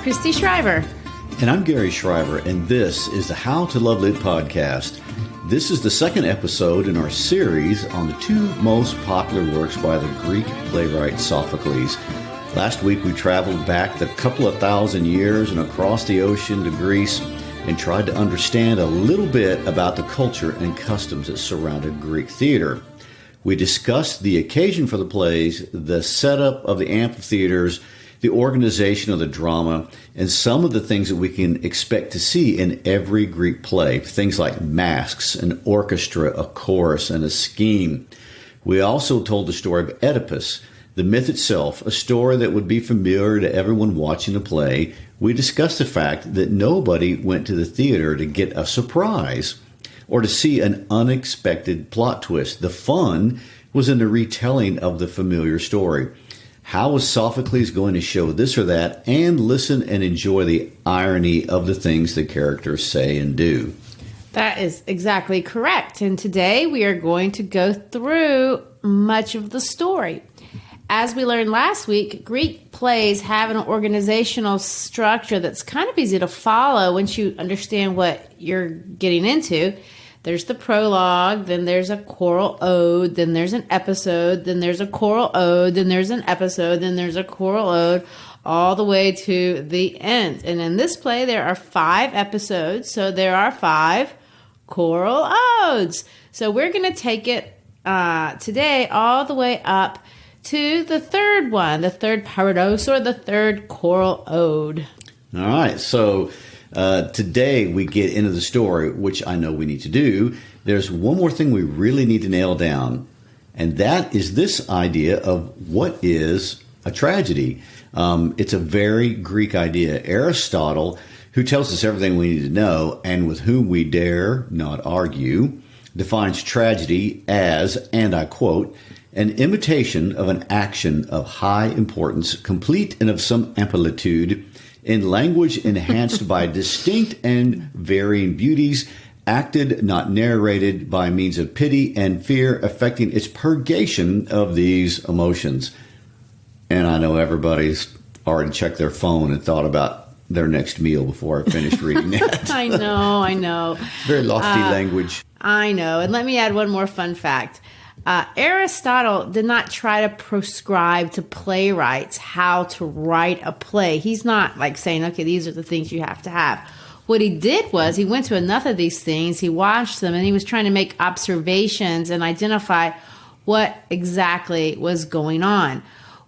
Christy Shriver. And I'm Gary Shriver, and this is the How to Love Lit podcast. This is the second episode in our series on the two most popular works by the Greek playwright Sophocles. Last week we traveled back a couple of thousand years and across the ocean to Greece and tried to understand a little bit about the culture and customs that surrounded Greek theater. We discussed the occasion for the plays, the setup of the amphitheaters, the organization of the drama, and some of the things that we can expect to see in every Greek play. Things like masks, an orchestra, a chorus, and a scheme. We also told the story of Oedipus, the myth itself, a story that would be familiar to everyone watching the play. We discussed the fact that nobody went to the theater to get a surprise or to see an unexpected plot twist. The fun was in the retelling of the familiar story. How was Sophocles going to show this or that and listen and enjoy the irony of the things the characters say and do? That is exactly correct. And today we are going to go through much of the story. As we learned last week, Greek plays have an organizational structure that's kind of easy to follow once you understand what you're getting into. There's the prologue, then there's a choral ode, then there's an episode, then there's a choral ode, then there's an episode, then there's a choral ode, all the way to the end. And in this play, there are 5 episodes, so there are 5 choral odes. So we're going to take it today all the way up to the third one, the third parados, or the third choral ode. All right, so today we get into the story, which I know we need to do. There's one more thing we really need to nail down, and that is this idea of what is a tragedy. It's a very Greek idea. Aristotle, who tells us everything we need to know and with whom we dare not argue, defines tragedy as, and I quote, an imitation of an action of high importance, complete and of some amplitude, in language enhanced by distinct and varying beauties, acted, not narrated, by means of pity and fear, affecting its purgation of these emotions. And I know everybody's already checked their phone and thought about their next meal before I finished reading that. I know. Very lofty language. I know. And let me add one more fun fact. Aristotle did not try to prescribe to playwrights how to write a play. He's not like saying, okay, these are the things you have to have. What he did was he went to enough of these things, he watched them, and he was trying to make observations and identify what exactly was going on.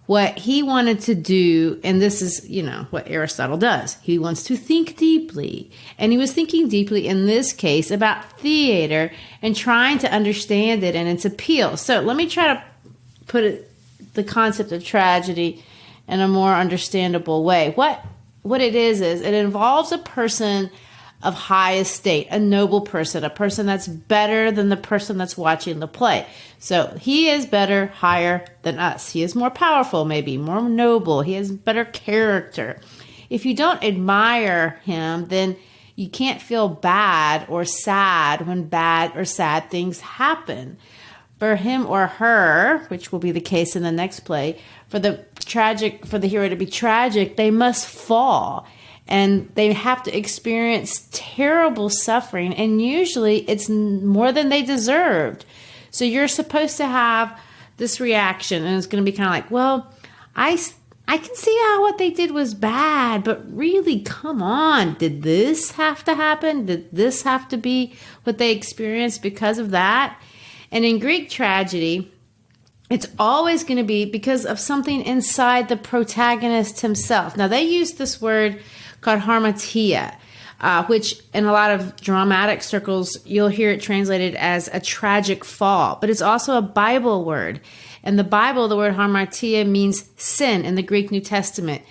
What he wanted to do, and this is, what Aristotle does. He wants to think deeply. And he was thinking deeply in this case about theater and trying to understand it and its appeal. So let me try to put the concept of tragedy in a more understandable way. What it is it involves a person of high estate, a noble person, a person that's better than the person that's watching the play. So he is better, higher than us. He is more powerful, maybe more noble. He has better character. If you don't admire him, then you can't feel bad or sad when bad or sad things happen. For him or her, which will be the case in the next play, for the hero to be tragic, they must fall. And they have to experience terrible suffering, and usually it's more than they deserved. So you're supposed to have this reaction, and it's going to be kind of like, well, I can see how what they did was bad, but really, come on, did this have to happen? Did this have to be what they experienced because of that? And in Greek tragedy, it's always going to be because of something inside the protagonist himself. Now, they use this word called harmatia, which in a lot of dramatic circles, you'll hear it translated as a tragic fall. But it's also a Bible word. In the Bible, the word harmatia means sin in the Greek New Testament.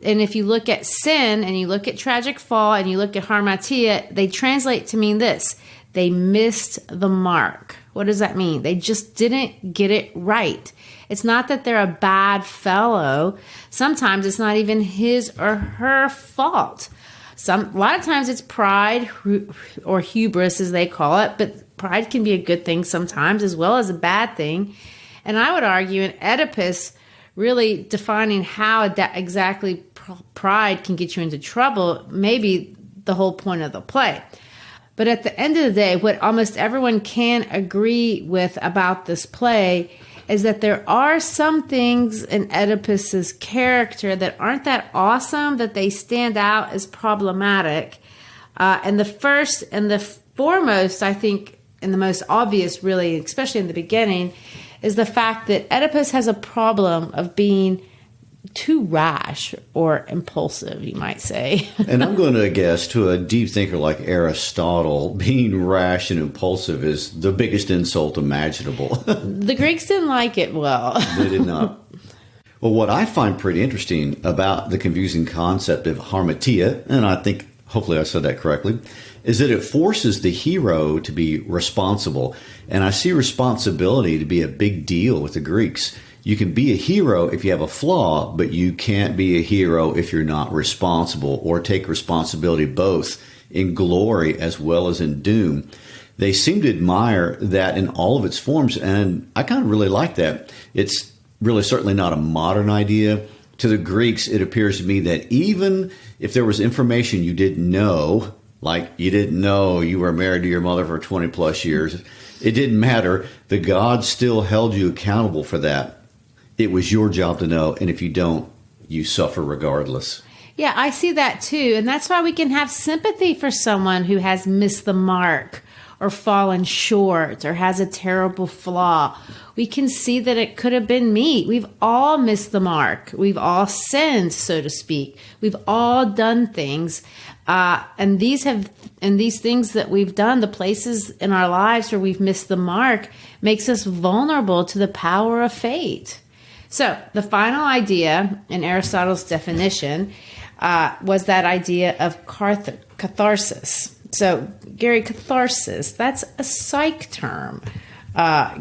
And if you look at sin and you look at tragic fall and you look at harmatia, they translate to mean this. They missed the mark. What does that mean? They just didn't get it right. It's not that they're a bad fellow. Sometimes it's not even his or her fault. A lot of times it's pride or hubris, as they call it, but pride can be a good thing sometimes as well as a bad thing. And I would argue in Oedipus, really defining how exactly pride can get you into trouble, maybe the whole point of the play. But at the end of the day, what almost everyone can agree with about this play is that there are some things in Oedipus's character that aren't that awesome, that they stand out as problematic. And the first and the foremost, I think, and the most obvious, really, especially in the beginning, is the fact that Oedipus has a problem of being too rash or impulsive, you might say. And I'm going to guess, to a deep thinker like Aristotle, being rash and impulsive is the biggest insult imaginable. The Greeks didn't like it well. They did not. Well, what I find pretty interesting about the confusing concept of harmatia, and I think hopefully I said that correctly, is that it forces the hero to be responsible. And I see responsibility to be a big deal with the Greeks. You can be a hero if you have a flaw, but you can't be a hero if you're not responsible or take responsibility both in glory as well as in doom. They seem to admire that in all of its forms, and I kind of really like that. It's really certainly not a modern idea. To the Greeks, it appears to me that even if there was information you didn't know, like you didn't know you were married to your mother for 20 plus years, it didn't matter. The gods still held you accountable for that. It was your job to know, and if you don't, you suffer regardless. Yeah, I see that too. And that's why we can have sympathy for someone who has missed the mark or fallen short or has a terrible flaw. We can see that it could have been me. We've all missed the mark. We've all sinned, so to speak. We've all done things. And these things that we've done, the places in our lives where we've missed the mark, makes us vulnerable to the power of fate. So the final idea in Aristotle's definition was that idea of catharsis. So, Gary, catharsis, that's a psych term.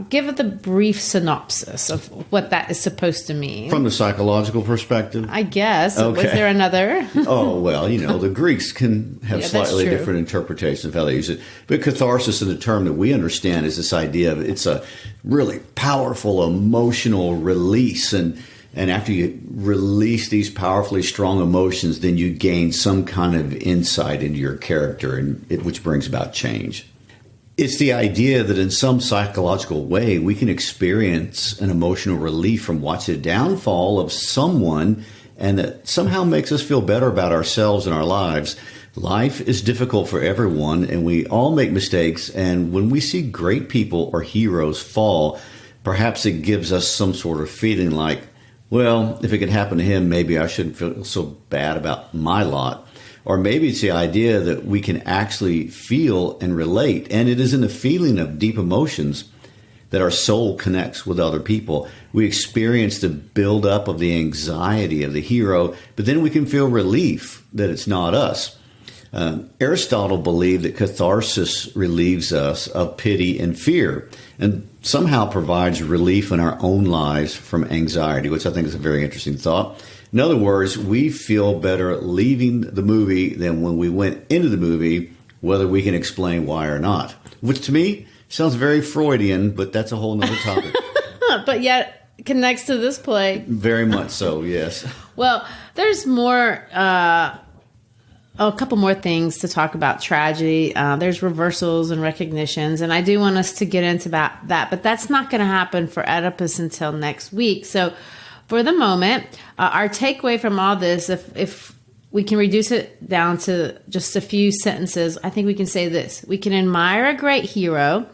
Give it the brief synopsis of what that is supposed to mean. From the psychological perspective? I guess. Okay. Was there another? Oh, well, the Greeks can have slightly different interpretations of how they use it. But catharsis, in the term that we understand, is this idea of it's a really powerful emotional release. And after you release these powerfully strong emotions, then you gain some kind of insight into your character, which brings about change. It's the idea that in some psychological way, we can experience an emotional relief from watching the downfall of someone, and that somehow makes us feel better about ourselves and our lives. Life is difficult for everyone, and we all make mistakes. And when we see great people or heroes fall, perhaps it gives us some sort of feeling like, well, if it could happen to him, maybe I shouldn't feel so bad about my lot. Or maybe it's the idea that we can actually feel and relate. And it is in the feeling of deep emotions that our soul connects with other people. We experience the buildup of the anxiety of the hero, but then we can feel relief that it's not us. Aristotle believed that catharsis relieves us of pity and fear, and somehow provides relief in our own lives from anxiety, which I think is a very interesting thought. In other words, we feel better leaving the movie than when we went into the movie, whether we can explain why or not. Which to me sounds very Freudian, but that's a whole nother topic. But yet connects to this play. Very much so, yes. Well, there's more, a couple more things to talk about tragedy. There's reversals and recognitions, and I do want us to get into that, but that's not going to happen for Oedipus until next week. So for the moment, our takeaway from all this, if we can reduce it down to just a few sentences, I think we can say this. We can admire a great hero,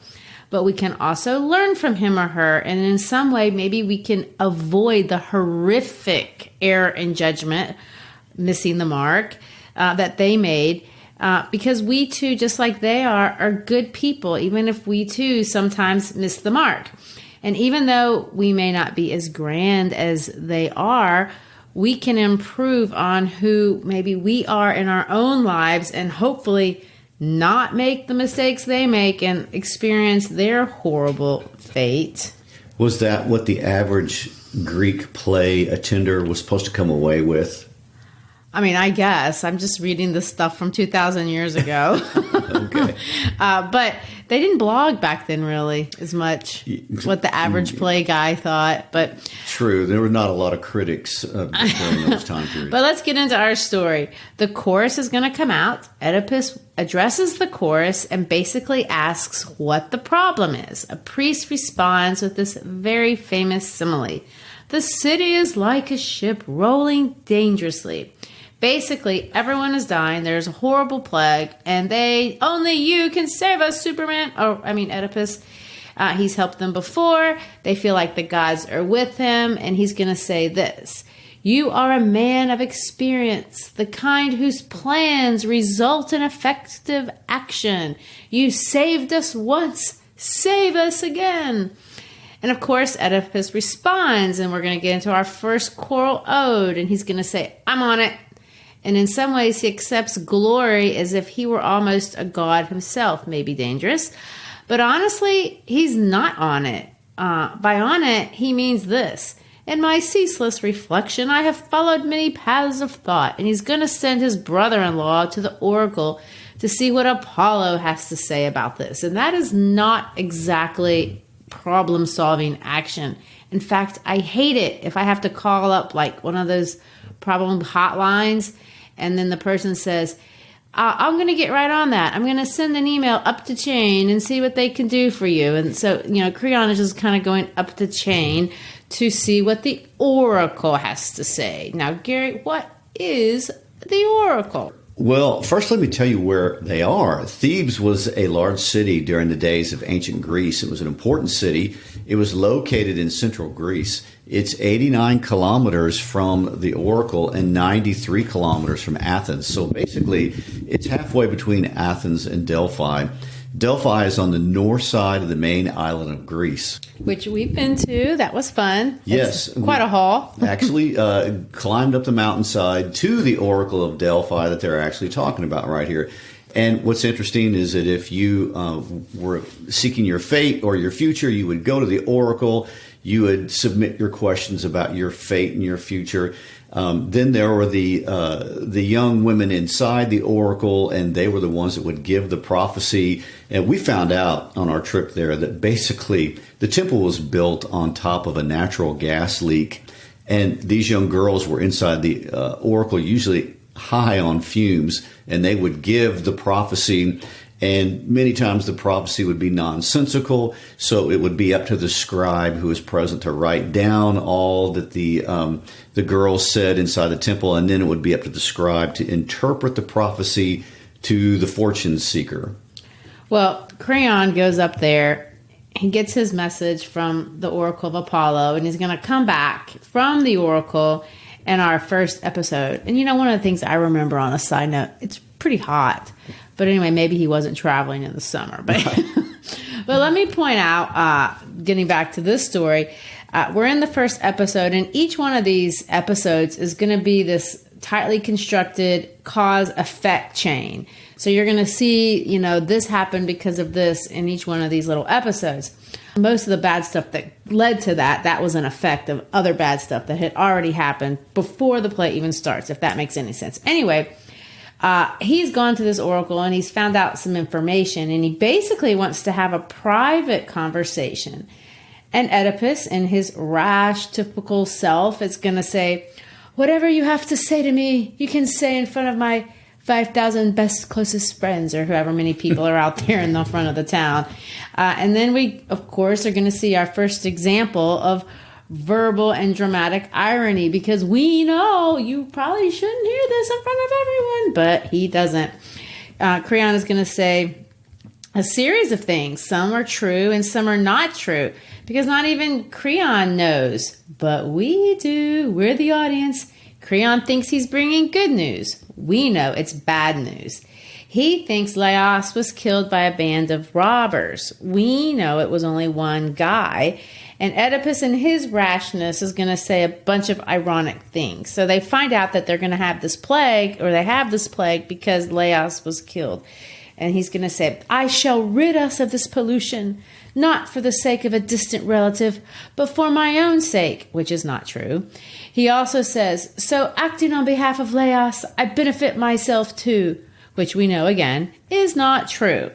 but we can also learn from him or her. And in some way, maybe we can avoid the horrific error in judgment, missing the mark, that they made. Because we too, just like they are good people, even if we too sometimes miss the mark. And even though we may not be as grand as they are, we can improve on who maybe we are in our own lives and hopefully not make the mistakes they make and experience their horrible fate. Was that what the average Greek play attender was supposed to come away with? I mean, I guess. I'm just reading this stuff from 2,000 years ago. Okay. But They didn't blog back then really as much, what the average play guy thought. But true, there were not a lot of critics during those time periods. But let's get into our story. The chorus is going to come out. Oedipus addresses the chorus and basically asks what the problem is. A priest responds with this very famous simile. The city is like a ship rolling dangerously. Basically, everyone is dying. There's a horrible plague, and only you can save us, Superman. Oedipus. He's helped them before. They feel like the gods are with him, and he's going to say this. You are a man of experience, the kind whose plans result in effective action. You saved us once, save us again. And of course, Oedipus responds, and we're going to get into our first choral ode, and he's going to say, I'm on it. And in some ways, he accepts glory as if he were almost a god himself. Maybe dangerous. But honestly, he's not on it. By on it, he means this. In my ceaseless reflection, I have followed many paths of thought. And he's going to send his brother-in-law to the oracle to see what Apollo has to say about this. And that is not exactly problem-solving action. In fact, I hate it if I have to call up like one of those problem hotlines, and then the person says, I'm going to get right on that. I'm going to send an email up the chain and see what they can do for you. And so, Creon is just kind of going up the chain to see what the oracle has to say. Now, Gary, what is the oracle? Well, first let me tell you where they are. Thebes was a large city during the days of ancient Greece. It was an important city. It was located in central Greece. It's 89 kilometers from the Oracle and 93 kilometers from Athens. So basically, it's halfway between Athens and Delphi. Delphi is on the north side of the main island of Greece. Which we've been to. That was fun. Yes. It's quite a haul. Actually climbed up the mountainside to the Oracle of Delphi that they're actually talking about right here. And what's interesting is that if you were seeking your fate or your future, you would go to the Oracle. You would submit your questions about your fate and your future. Then there were the young women inside the oracle, and they were the ones that would give the prophecy. And we found out on our trip there that basically the temple was built on top of a natural gas leak. And these young girls were inside the oracle, usually high on fumes, and they would give the prophecy. And many times the prophecy would be nonsensical, so it would be up to the scribe who was present to write down all that the girls said inside the temple, and then it would be up to the scribe to interpret the prophecy to the fortune seeker. Well, Creon goes up there. He gets his message from the Oracle of Apollo, and he's going to come back from the Oracle in our first episode. And one of the things I remember on a side note, it's pretty hot. But anyway, maybe he wasn't traveling in the summer. But, but let me point out, getting back to this story, we're in the first episode, and each one of these episodes is going to be this tightly constructed cause-effect chain. So you're going to see, this happened because of this in each one of these little episodes. Most of the bad stuff that led to that was an effect of other bad stuff that had already happened before the play even starts, if that makes any sense. Anyway, he's gone to this oracle and he's found out some information, and he basically wants to have a private conversation. And Oedipus, in his rash, typical self, is going to say, whatever you have to say to me, you can say in front of my 5,000 best, closest friends, or however many people are out there in the front of the town. And then we, of course, are going to see our first example of verbal and dramatic irony, because we know you probably shouldn't hear this in front of everyone, but he doesn't. Creon is going to say a series of things. Some are true and some are not true, because not even Creon knows, but we do. We're the audience. Creon thinks he's bringing good news. We know it's bad news. He thinks Laios was killed by a band of robbers. We know it was only one guy. And Oedipus, in his rashness, is going to say a bunch of ironic things. So they find out that they're going to have this plague, or they have this plague because Laios was killed. And he's going to say, I shall rid us of this pollution, not for the sake of a distant relative, but for my own sake, which is not true. He also says, so acting on behalf of Laios, I benefit myself too, which we know, again, is not true.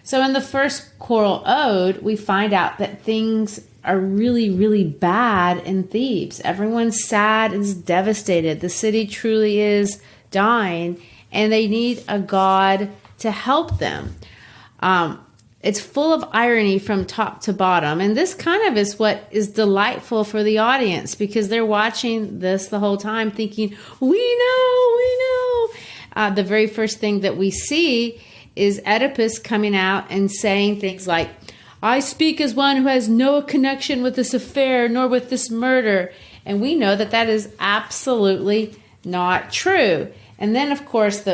So in the first choral ode, we find out that things are really, really bad in Thebes. Everyone's sad and devastated. The city truly is dying, and they need a god to help them. It's full of irony from top to bottom. And this kind of is what is delightful for the audience, because they're watching this the whole time thinking, we know. The very first thing that we see is Oedipus coming out and saying things like, I speak as one who has no connection with this affair nor with this murder. And we know that that is absolutely not true. And then, of course,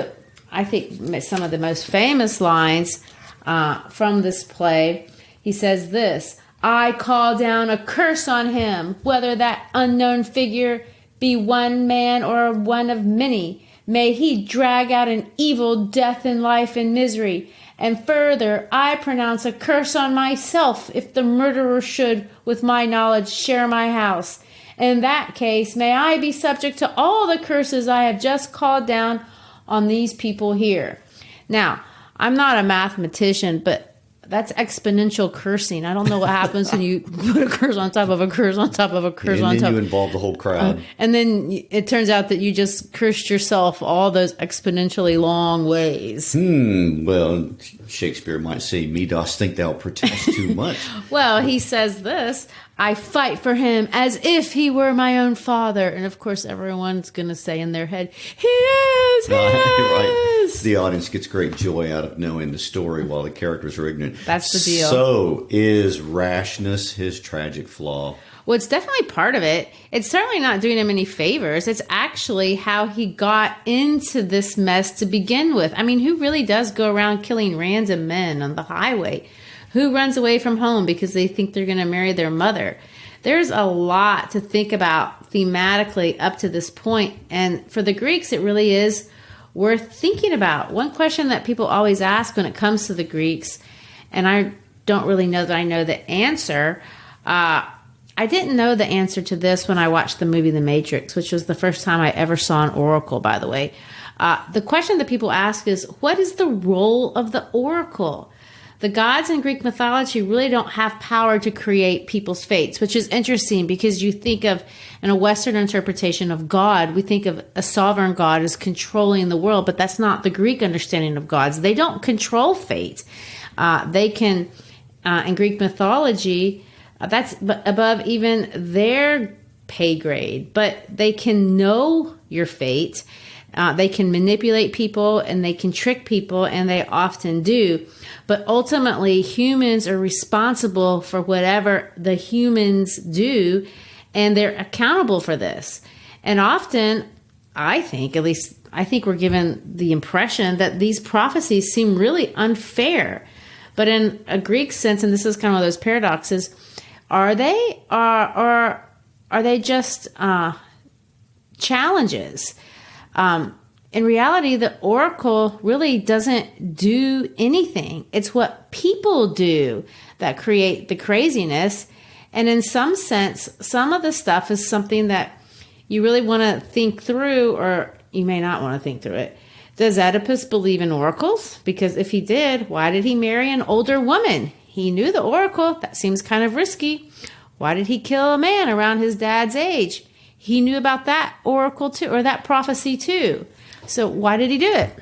I think some of the most famous lines from this play, he says this, I call down a curse on him, whether that unknown figure be one man or one of many. May he drag out an evil death in life and misery. And further, I pronounce a curse on myself if the murderer should, with my knowledge, share my house. In that case, may I be subject to all the curses I have just called down on these people here. Now, I'm not a mathematician, but that's exponential cursing. I don't know what happens when you put a curse on top of a curse on top of a curse on top. And then you involve the whole crowd. And then it turns out that you just cursed yourself all those exponentially long ways. Well, Shakespeare might say, me dost think thou protest too much. Well, he says this, I fight for him as if he were my own father. And of course, everyone's going to say in their head, he is, Right. The audience gets great joy out of knowing the story while the characters are ignorant. That's the deal. So, is rashness his tragic flaw? Well, it's definitely part of it. It's certainly not doing him any favors. It's actually how he got into this mess to begin with. I mean, who really does go around killing random men on the highway? Who runs away from home because they think they're going to marry their mother? There's a lot to think about thematically up to this point. And for the Greeks, it really is worth thinking about. One question that people always ask when it comes to the Greeks, and I don't really know that I know the answer. I didn't know the answer to this when I watched the movie The Matrix, which was the first time I ever saw an oracle, by the way. The question that people ask is, what is the role of the oracle? The gods in Greek mythology really don't have power to create people's fates, which is interesting because you think of, in a Western interpretation of God, we think of a sovereign God as controlling the world, but that's not the Greek understanding of gods. They don't control fate. They can, in Greek mythology, that's above even their pay grade, but they can know your fate. They can manipulate people and they can trick people, and they often do. But ultimately, humans are responsible for whatever the humans do, and they're accountable for this. And often, I think we're given the impression that these prophecies seem really unfair. But in a Greek sense, and this is kind of one of those paradoxes, are they just challenges? In reality, the oracle really doesn't do anything. It's what people do that create the craziness. And in some sense, some of the stuff is something that you really want to think through, or you may not want to think through it. Does Oedipus believe in oracles? Because if he did, why did he marry an older woman? He knew the oracle. That seems kind of risky. Why did he kill a man around his dad's age? He knew about that oracle too, or that prophecy too. So why did he do it?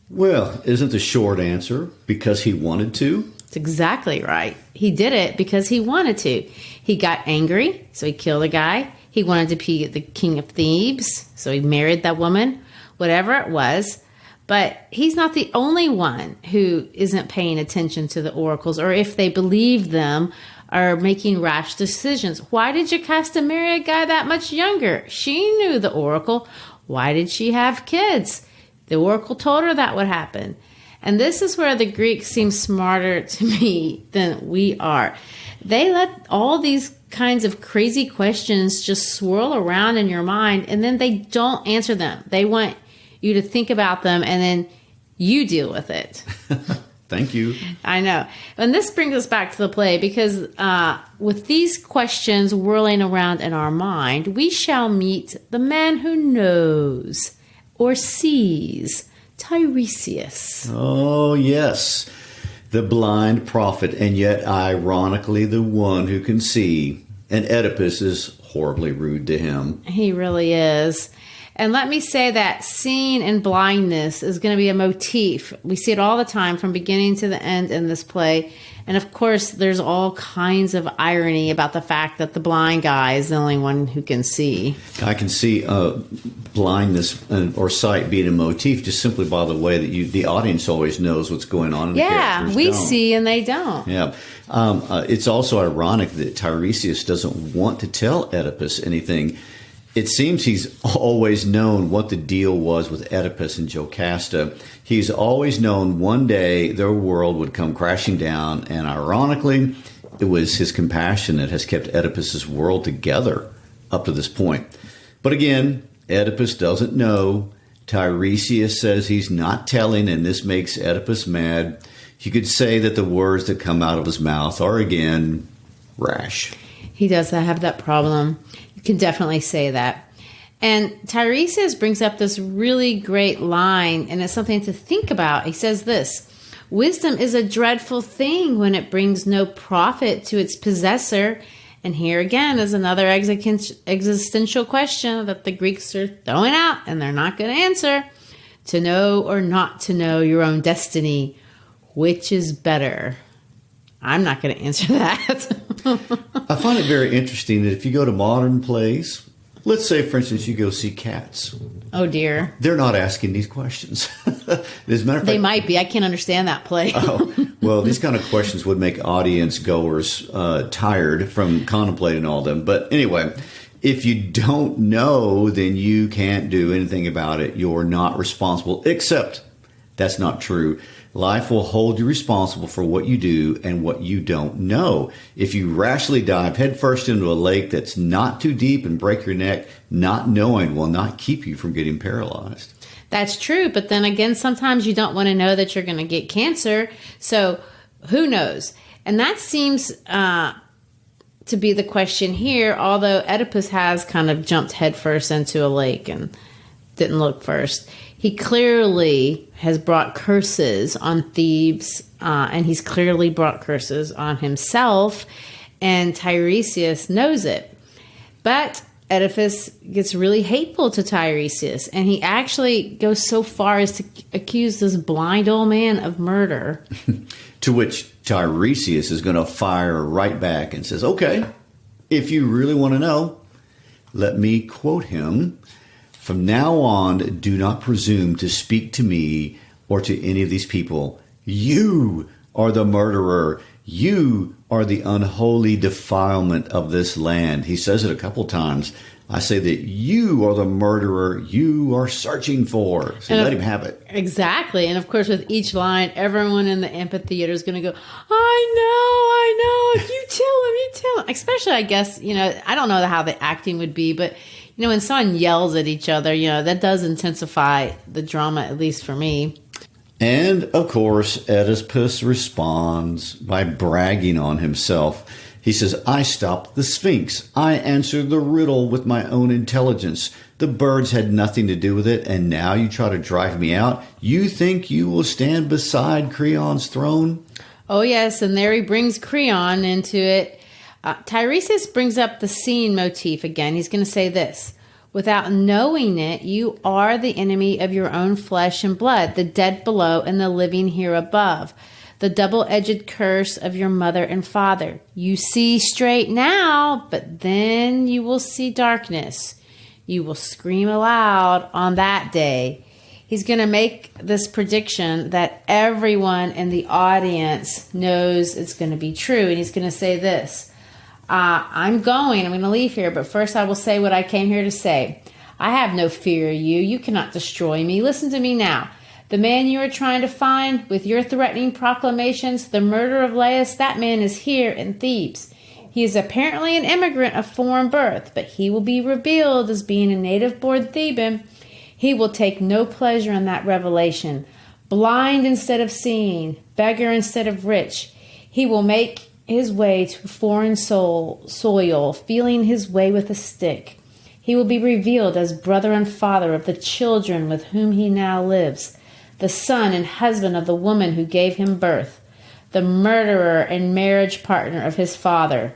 Well, isn't the short answer because he wanted to? That's exactly right. He did it because he wanted to. He got angry, so he killed a guy. He wanted to be the king of Thebes, so he married that woman, whatever it was. But he's not the only one who isn't paying attention to the oracles, or if they believe them, are making rash decisions. Why did Jocasta marry a guy that much younger? She knew the oracle. Why did she have kids? The oracle told her that would happen. And this is where the Greeks seem smarter to me than we are. They let all these kinds of crazy questions just swirl around in your mind, and then they don't answer them. They want you to think about them, and then you deal with it. Thank you. I know. And this brings us back to the play, because with these questions whirling around in our mind, we shall meet the man who knows or sees, Tiresias. Oh, yes. The blind prophet, and yet ironically the one who can see. And Oedipus is horribly rude to him. He really is. And let me say that seeing and blindness is going to be a motif. We see it all the time from beginning to the end in this play. And of course, there's all kinds of irony about the fact that the blind guy is the only one who can see. I can see blindness or sight being a motif just simply by the way that the audience always knows what's going on. And Yeah, we don't. see and they don't. Yeah. It's also ironic that Tiresias doesn't want to tell Oedipus anything. It seems he's always known what the deal was with Oedipus and Jocasta. He's always known one day their world would come crashing down, and ironically, it was his compassion that has kept Oedipus's world together up to this point. But again, Oedipus doesn't know. Tiresias says he's not telling, and this makes Oedipus mad. You could say that the words that come out of his mouth are, again, rash. He does have that problem. You can definitely say that. And Tiresias brings up this really great line, and it's something to think about. He says this: wisdom is a dreadful thing when it brings no profit to its possessor. And here again is another existential question that the Greeks are throwing out, and they're not going to answer. To know or not to know your own destiny, which is better? I'm not going to answer that. I find it very interesting that if you go to modern plays, let's say, for instance, you go see Cats. Oh, dear. They're not asking these questions. As a matter of fact, They might be. I can't understand that play. well, these kind of questions would make audience goers tired from contemplating all of them. But anyway, if you don't know, then you can't do anything about it. You're not responsible, except that's not true. Life will hold you responsible for what you do and what you don't know. If you rashly dive headfirst into a lake that's not too deep and break your neck, not knowing will not keep you from getting paralyzed. That's true. But then again, sometimes you don't want to know that you're going to get cancer. So who knows? And that seems to be the question here, although Oedipus has kind of jumped headfirst into a lake and didn't look first. He clearly has brought curses on Thebes, and he's clearly brought curses on himself, and Tiresias knows it. But Oedipus gets really hateful to Tiresias, and he actually goes so far as to accuse this blind old man of murder. To which Tiresias is going to fire right back and says, okay, if you really want to know, let me quote him. From now on, do not presume to speak to me or to any of these people. You are the murderer. You are the unholy defilement of this land. He says it a couple times. I say that you are the murderer you are searching for. So let him have it. Exactly. And of course, with each line, everyone in the amphitheater is going to go, I know. You tell him. Especially, I guess, I don't know how the acting would be, but when someone yells at each other, that does intensify the drama, at least for me. And, of course, Oedipus responds by bragging on himself. He says, I stopped the Sphinx. I answered the riddle with my own intelligence. The birds had nothing to do with it, and now you try to drive me out? You think you will stand beside Creon's throne? Oh, yes, and there he brings Creon into it. Tiresias brings up the scene motif again. He's going to say this: without knowing it, you are the enemy of your own flesh and blood, the dead below and the living here above, the double-edged curse of your mother and father. You see straight now, but then you will see darkness. You will scream aloud on that day. He's going to make this prediction that everyone in the audience knows it's going to be true. And he's going to say this: I'm going to leave here, but first I will say what I came here to say. I have no fear of you. You cannot destroy me. Listen to me now. The man you are trying to find with your threatening proclamations, the murder of Laius, that man is here in Thebes. He is apparently an immigrant of foreign birth, but he will be revealed as being a native-born Theban. He will take no pleasure in that revelation. Blind instead of seeing, beggar instead of rich, he will make his way to foreign soil, feeling his way with a stick. He will be revealed as brother and father of the children with whom he now lives, the son and husband of the woman who gave him birth. the murderer and marriage partner of his father.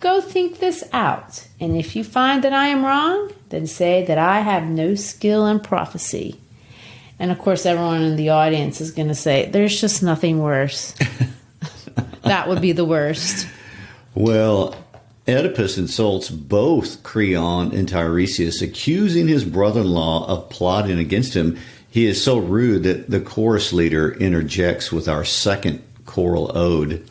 Go think this out, and if you find that I am wrong, then say that I have no skill in prophecy. And of course, everyone in the audience is going to say, there's just nothing worse. That would be the worst. Well, Oedipus insults both Creon and Tiresias, accusing his brother-in-law of plotting against him. He is so rude that the chorus leader interjects with our second choral ode.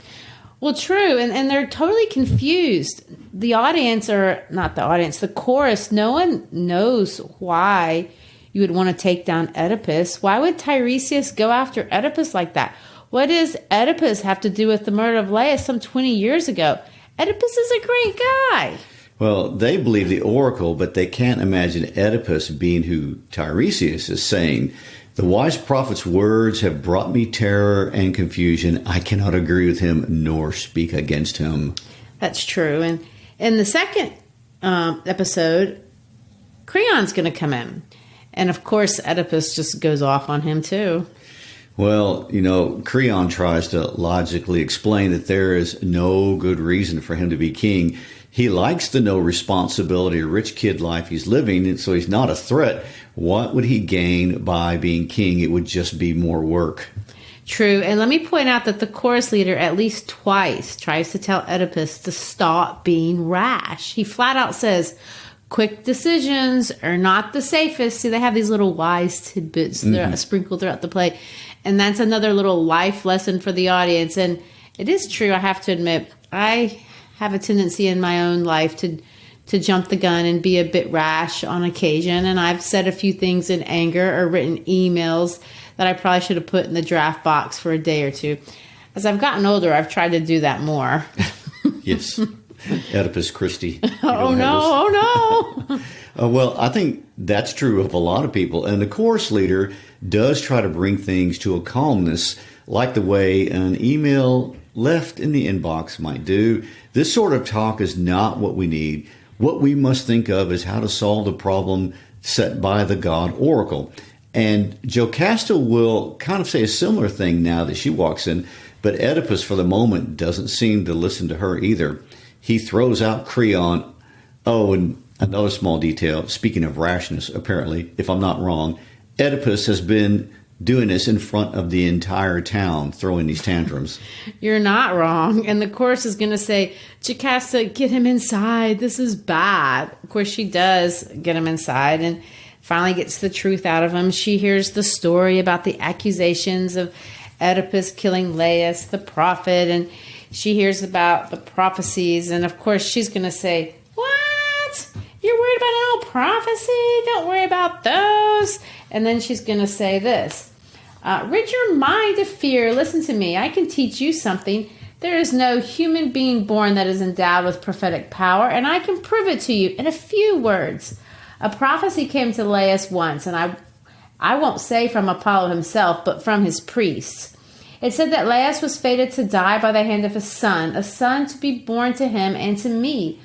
Well, true, and they're totally confused. The audience, or not the audience, the chorus, no one knows why you would want to take down Oedipus. Why would Tiresias go after Oedipus like that? What does Oedipus have to do with the murder of Laius some 20 years ago? Oedipus is a great guy. Well, they believe the oracle, but they can't imagine Oedipus being who Tiresias is saying. The wise prophet's words have brought me terror and confusion. I cannot agree with him nor speak against him. That's true. And in the second episode, Creon's going to come in. And of course, Oedipus just goes off on him too. Well, Creon tries to logically explain that there is no good reason for him to be king. He likes the no responsibility, rich kid life he's living, and so he's not a threat. What would he gain by being king? It would just be more work. True. And let me point out that the chorus leader at least twice tries to tell Oedipus to stop being rash. He flat out says, quick decisions are not the safest. See, they have these little wise tidbits that are sprinkled throughout the play. And that's another little life lesson for the audience. And it is true, I have to admit, I have a tendency in my own life to jump the gun and be a bit rash on occasion. And I've said a few things in anger or written emails that I probably should have put in the draft box for a day or two. As I've gotten older, I've tried to do that more. Yes. Oedipus Christi. Oh no. Well, I think that's true of a lot of people. And the chorus leader does try to bring things to a calmness, like the way an email left in the inbox might do. This sort of talk is not what we need. What we must think of is how to solve the problem set by the god oracle. And Jocasta will kind of say a similar thing now that she walks in, but Oedipus for the moment doesn't seem to listen to her either. He throws out Creon. Oh, and another small detail, speaking of rashness, apparently, if I'm not wrong, Oedipus has been doing this in front of the entire town, throwing these tantrums. You're not wrong. And the chorus is going to say, Jocasta, get him inside. This is bad. Of course, she does get him inside and finally gets the truth out of him. She hears the story about the accusations of Oedipus killing Laius, the prophet, and she hears about the prophecies. And of course, she's going to say, what? You're worried about an old prophecy? Don't worry about those. And then she's going to say this. Rid your mind of fear. Listen to me. I can teach you something. There is no human being born that is endowed with prophetic power, and I can prove it to you in a few words. A prophecy came to Laius once, and I won't say from Apollo himself, but from his priests. It said that Laius was fated to die by the hand of a son to be born to him and to me.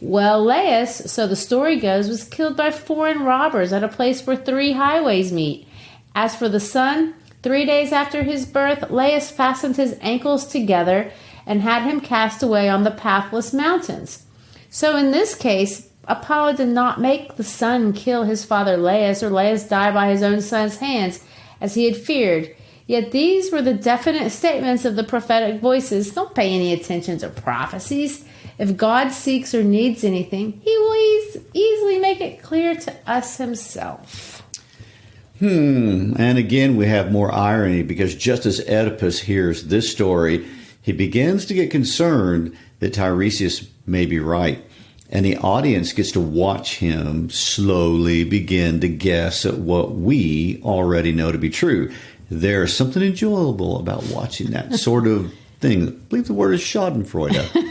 Well, Laius, so the story goes, was killed by foreign robbers at a place where 3 highways meet. As for the son, 3 days after his birth, Laius fastened his ankles together and had him cast away on the pathless mountains. So in this case, Apollo did not make the son kill his father Laius, or Laius die by his own son's hands, as he had feared. Yet these were the definite statements of the prophetic voices. Don't pay any attention to prophecies. If God seeks or needs anything, he will easily make it clear to us himself. And again, we have more irony, because just as Oedipus hears this story, he begins to get concerned that Tiresias may be right. And the audience gets to watch him slowly begin to guess at what we already know to be true. There's something enjoyable about watching that sort of thing. I believe the word is schadenfreude.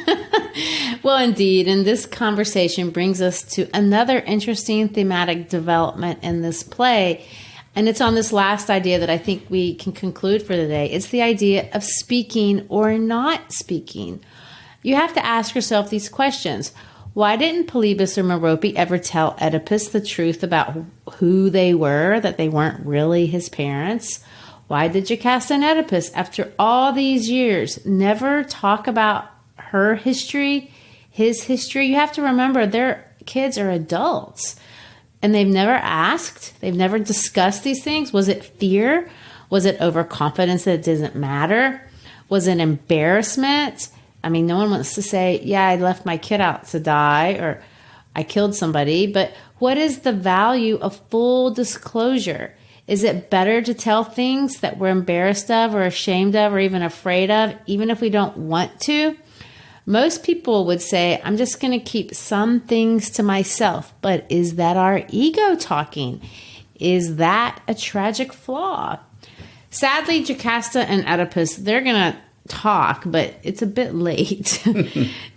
Well, indeed, and this conversation brings us to another interesting thematic development in this play. And it's on this last idea that I think we can conclude for today. It's the idea of speaking or not speaking. You have to ask yourself these questions. Why didn't Polybus or Merope ever tell Oedipus the truth about who they were, that they weren't really his parents? Why did Jocasta and Oedipus, after all these years, never talk about her history, his history? You have to remember, their kids are adults. And they've never asked. They've never discussed these things. Was it fear? Was it overconfidence that it doesn't matter? Was it embarrassment? I mean, no one wants to say, yeah, I left my kid out to die or I killed somebody. But what is the value of full disclosure? Is it better to tell things that we're embarrassed of or ashamed of or even afraid of, even if we don't want to? Most people would say, I'm just going to keep some things to myself. But is that our ego talking? Is that a tragic flaw? Sadly, Jocasta and Oedipus, they're going to talk, but it's a bit late.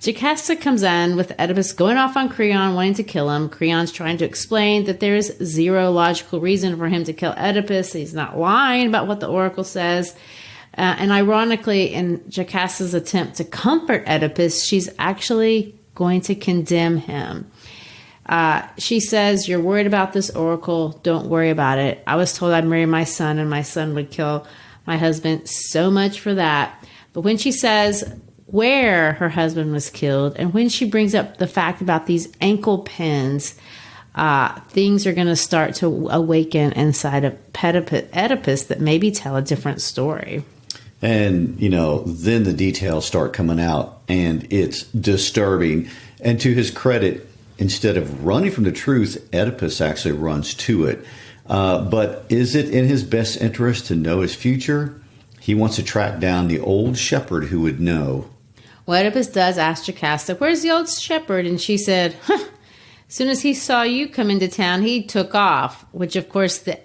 Jocasta comes in with Oedipus going off on Creon, wanting to kill him. Creon's trying to explain that there's zero logical reason for him to kill Oedipus. He's not lying about what the oracle says. And ironically, in Jocasta's attempt to comfort Oedipus, she's actually going to condemn him. She says, you're worried about this oracle. Don't worry about it. I was told I'd marry my son and my son would kill my husband. So much for that. But when she says where her husband was killed, and when she brings up the fact about these ankle pins, things are going to start to awaken inside of Oedipus that maybe tell a different story. And, then the details start coming out, and it's disturbing. And to his credit, instead of running from the truth, Oedipus actually runs to it. But is it in his best interest to know his future? He wants to track down the old shepherd who would know. Well, Oedipus does ask Jocasta, where's the old shepherd? And she said, as soon as he saw you come into town, he took off, which, of course, the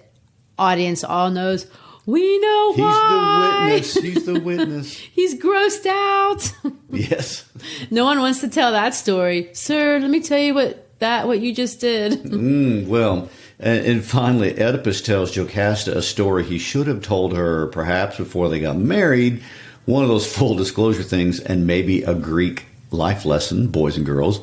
audience all knows. We know why. He's the witness. He's grossed out. Yes. No one wants to tell that story. Sir, let me tell you what you just did. Well, and finally, Oedipus tells Jocasta a story he should have told her perhaps before they got married. One of those full disclosure things, and maybe a Greek life lesson, boys and girls.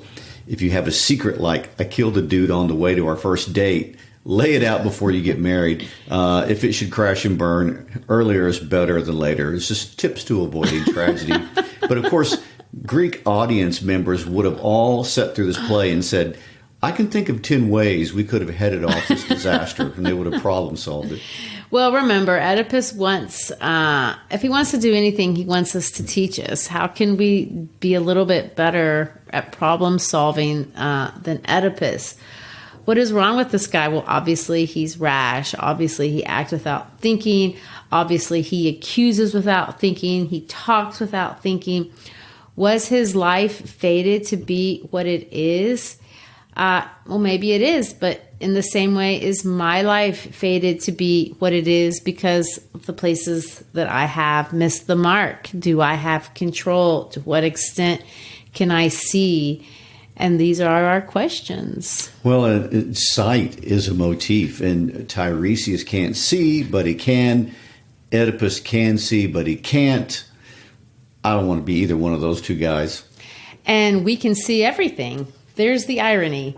If you have a secret like, I killed a dude on the way to our first date, lay it out before you get married. If it should crash and burn, earlier is better than later. It's just tips to avoiding tragedy. But of course, Greek audience members would have all sat through this play and said, I can think of 10 ways we could have headed off this disaster, and they would have problem solved it. Well, remember, Oedipus wants, if he wants to do anything, he wants us to teach us. How can we be a little bit better at problem solving than Oedipus? What is wrong with this guy? Well, obviously he's rash. Obviously he acts without thinking. Obviously he accuses without thinking. He talks without thinking. Was his life fated to be what it is? Well, maybe it is, but in the same way, is my life fated to be what it is because of the places that I have missed the mark? Do I have control? To what extent can I see? And these are our questions. Well, sight is a motif, and Tiresias can't see, but he can. Oedipus can see, but he can't. I don't want to be either one of those two guys. And we can see everything. There's the irony.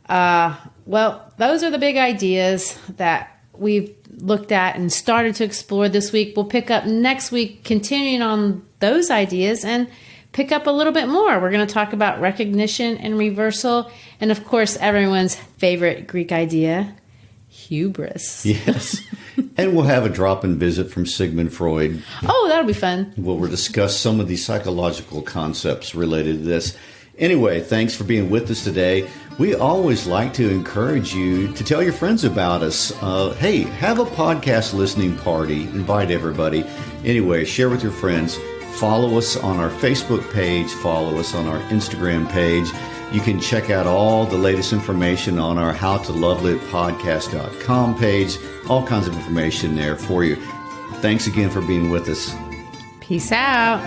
Well, those are the big ideas that we've looked at and started to explore this week. We'll pick up next week, continuing on those ideas, and pick up a little bit more. We're going to talk about recognition and reversal. And of course, everyone's favorite Greek idea, hubris. Yes. And we'll have a drop-in visit from Sigmund Freud. Oh, that'll be fun. We'll discuss some of the psychological concepts related to this. Anyway, thanks for being with us today. We always like to encourage you to tell your friends about us. Hey, have a podcast listening party. Invite everybody. Anyway, share with your friends. Follow us on our Facebook page. Follow us on our Instagram page. You can check out all the latest information on our howtolovelitpodcast.com page. All kinds of information there for you. Thanks again for being with us. Peace out.